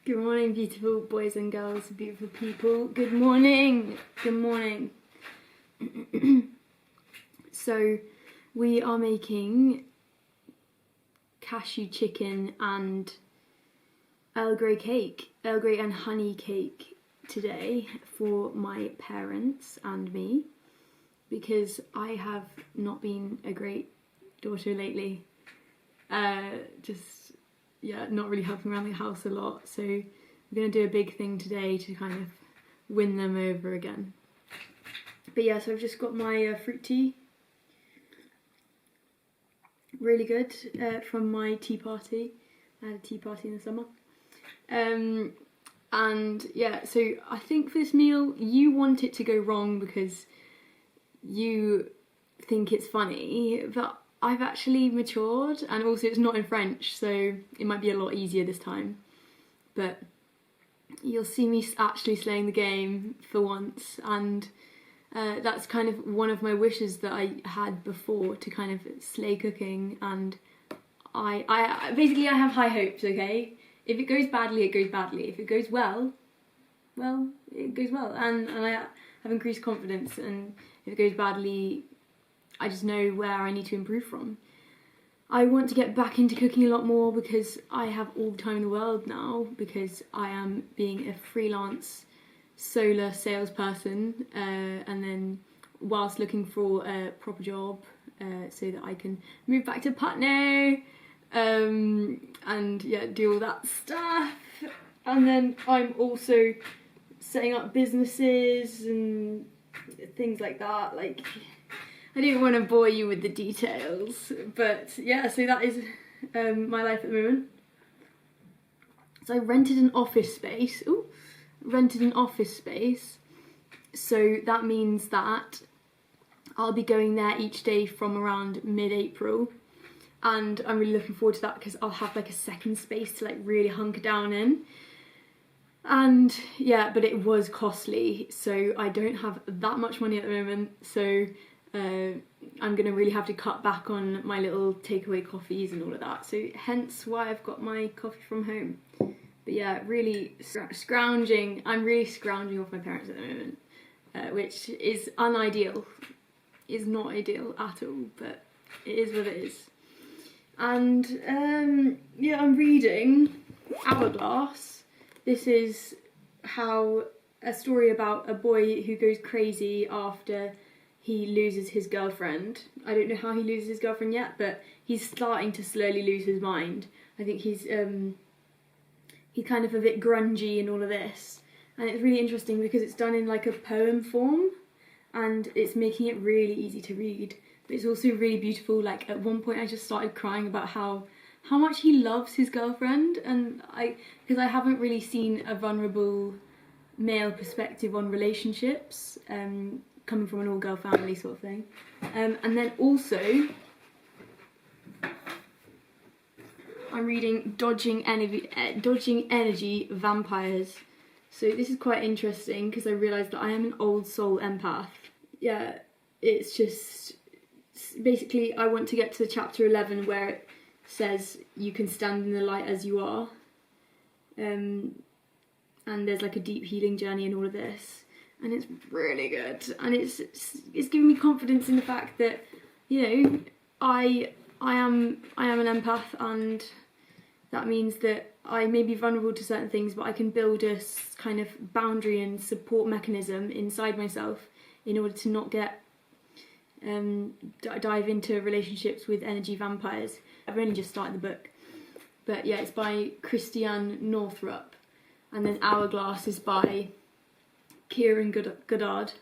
Good morning, beautiful boys and girls, beautiful people. Good morning. Good morning. So, we are making cashew chicken and Earl Grey cake, Earl Grey and honey cake today for my parents and me, because I have not been a great daughter lately. Not really helping around the house a lot, so we're going to do a big thing today to kind of win them over again. But yeah, so I've just got my fruit tea, really good, from my tea party. I had a tea party in the summer. And yeah, so I think for this meal, you want it to go wrong because you think it's funny, but I've actually matured, and also it's not in French, so it might be a lot easier this time. But you'll see me actually slaying the game for once, and that's kind of one of my wishes that I had before, to kind of slay cooking. And I basically have high hopes, okay? If it goes badly, it goes badly. If it goes well, it goes well. And I have increased confidence, and if it goes badly, I just know where I need to improve from. I want to get back into cooking a lot more because I have all the time in the world now, because I am being a freelance solar salesperson, and then whilst looking for a proper job so that I can move back to Putney and yeah, do all that stuff. And then I'm also setting up businesses and things like that. Like, I don't want to bore you with the details, but yeah, so that is my life at the moment. So I rented an office space. So that means that I'll be going there each day from around mid-April, and I'm really looking forward to that because I'll have like a second space to like really hunker down in. And yeah, but it was costly, so I don't have that much money at the moment, so I'm going to really have to cut back on my little takeaway coffees and all of that, so hence why I've got my coffee from home. But yeah, really scrounging. I'm really scrounging off my parents at the moment, which is unideal. Is not ideal at all, but it is what it is. And yeah, I'm reading Hourglass. This is a story about a boy who goes crazy after he loses his girlfriend. I don't know how he loses his girlfriend yet, but he's starting to slowly lose his mind. I think he's kind of a bit grungy and all of this. And it's really interesting because it's done in like a poem form, and it's making it really easy to read. But it's also really beautiful. Like, at one point I just started crying about how much he loves his girlfriend, and because I haven't really seen a vulnerable male perspective on relationships, coming from an all-girl family sort of thing. And then also, I'm reading Dodging Energy Vampires. So this is quite interesting because I realised that I am an old soul empath. Yeah, it's just, basically I want to get to chapter 11 where it says you can stand in the light as you are. And there's like a deep healing journey in all of this. And it's really good, and it's giving me confidence in the fact that, you know, I am an empath, and that means that I may be vulnerable to certain things, but I can build a kind of boundary and support mechanism inside myself in order to not get dive into relationships with energy vampires. I've only just started the book, but yeah, it's by Christiane Northrup, and then Hourglass is by Kieran Goddard.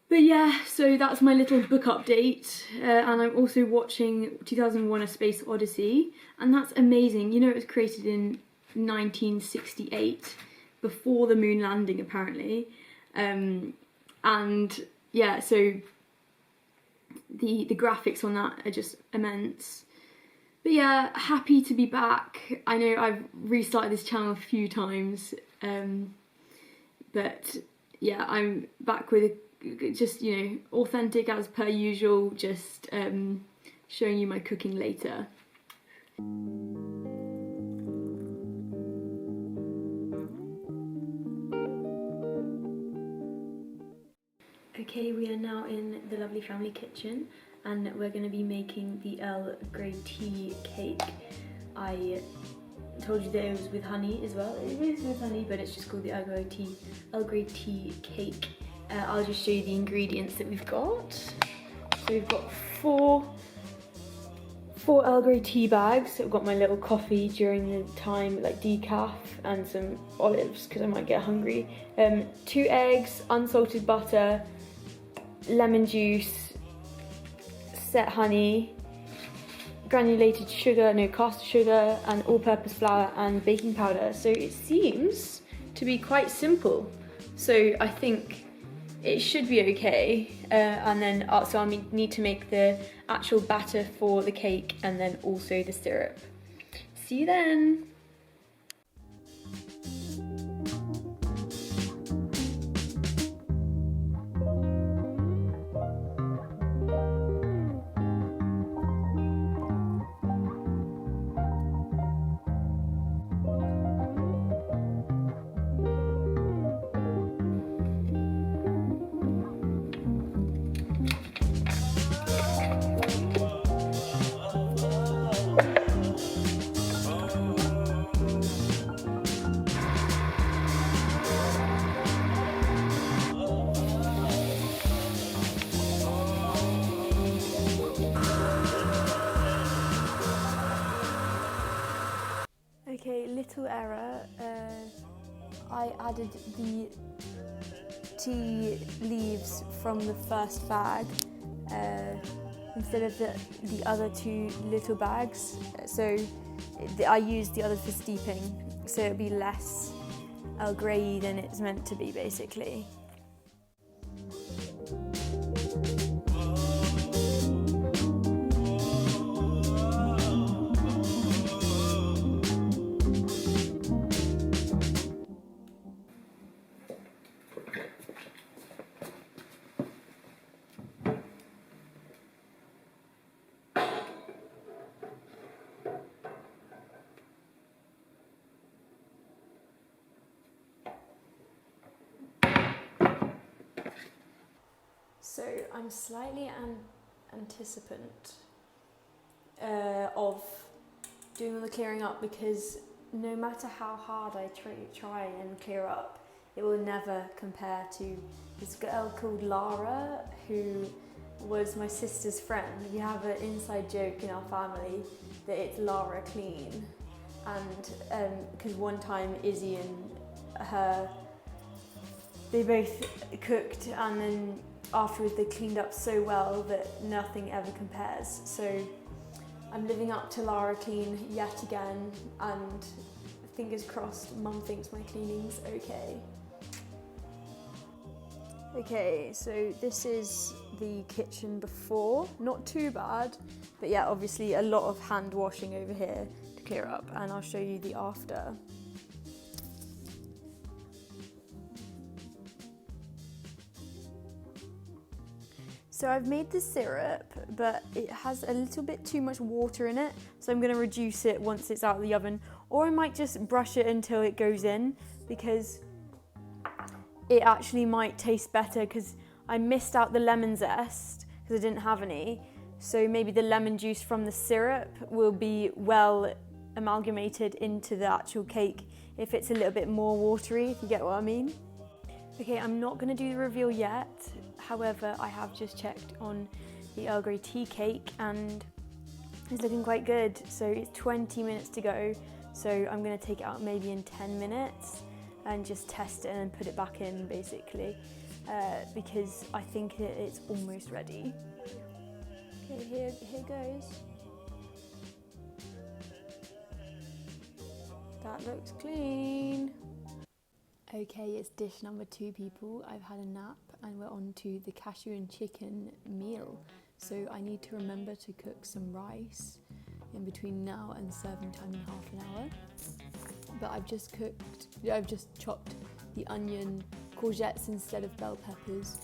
But yeah, so that's my little book update, and I'm also watching 2001: A Space Odyssey, and that's amazing. You know, it was created in 1968, before the moon landing apparently, and yeah, so the graphics on that are just immense. But yeah, happy to be back. I know I've restarted this channel a few times, but yeah, I'm back with just, you know, authentic as per usual, just showing you my cooking later. Okay, we are now in the lovely family kitchen and we're going to be making the Earl Grey Tea Cake. I told you that it was with honey as well. It is with honey, but it's just called the Earl Grey Tea Cake. I'll just show you the ingredients that we've got. So we've got four Earl Grey tea bags. I've got my little coffee during the time, like decaf, and some olives because I might get hungry. 2 eggs, unsalted butter, lemon juice, set honey, granulated sugar, caster sugar, and all-purpose flour and baking powder. So it seems to be quite simple. So I think it should be okay. And then so I need to make the actual batter for the cake and then also the syrup. See you then. Okay, little error. I added the tea leaves from the first bag instead of the other 2 little bags. So I used the others for steeping, so it'll be less Earl Grey than it's meant to be, basically. So I'm slightly anticipant of doing all the clearing up because no matter how hard I try and clear up, it will never compare to this girl called Lara, who was my sister's friend. We have an inside joke in our family that it's Lara Clean, and because one time Izzy and her, they both cooked and then afterwards they cleaned up so well that nothing ever compares. So I'm living up to Lara Clean yet again, and fingers crossed Mum thinks my cleaning's okay. Okay, so this is the kitchen before, not too bad, but yeah, obviously a lot of hand washing over here to clear up, and I'll show you the after. So I've made the syrup, but it has a little bit too much water in it, so I'm going to reduce it once it's out of the oven, or I might just brush it until it goes in, because it actually might taste better, because I missed out the lemon zest because I didn't have any, so maybe the lemon juice from the syrup will be well amalgamated into the actual cake if it's a little bit more watery, if you get what I mean. Okay, I'm not going to do the reveal yet. However, I have just checked on the Earl Grey Tea Cake and it's looking quite good. So it's 20 minutes to go. So I'm going to take it out maybe in 10 minutes and just test it and put it back in, basically, because I think it's almost ready. Okay, here goes. That looks clean. Okay, it's dish number 2, people. I've had a nap and we're on to the cashew and chicken meal. So I need to remember to cook some rice in between now and serving time in half an hour. But I've just chopped the onion, courgettes instead of bell peppers,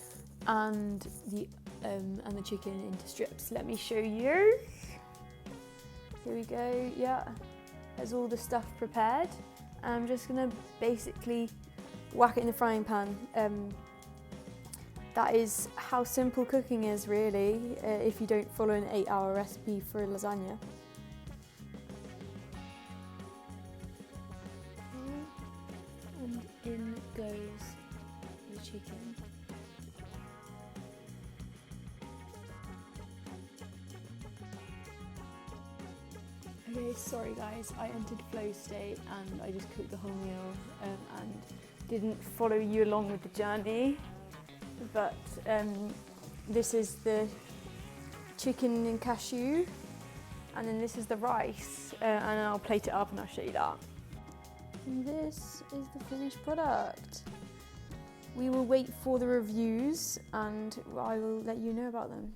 and the chicken into strips. Let me show you. Here we go, yeah. There's all the stuff prepared. I'm just gonna basically whack it in the frying pan. that is how simple cooking is, really, if you don't follow an 8-hour recipe for a lasagna. And in goes the chicken. Okay, sorry guys, I entered flow state and I just cooked the whole meal and didn't follow you along with the journey. But this is the chicken and cashew, and then this is the rice, and I'll plate it up and I'll show you that. And this is the finished product. We will wait for the reviews and I will let you know about them.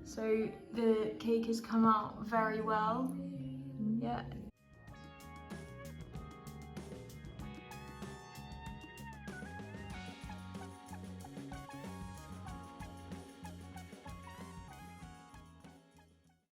So the cake has come out very well. Yeah,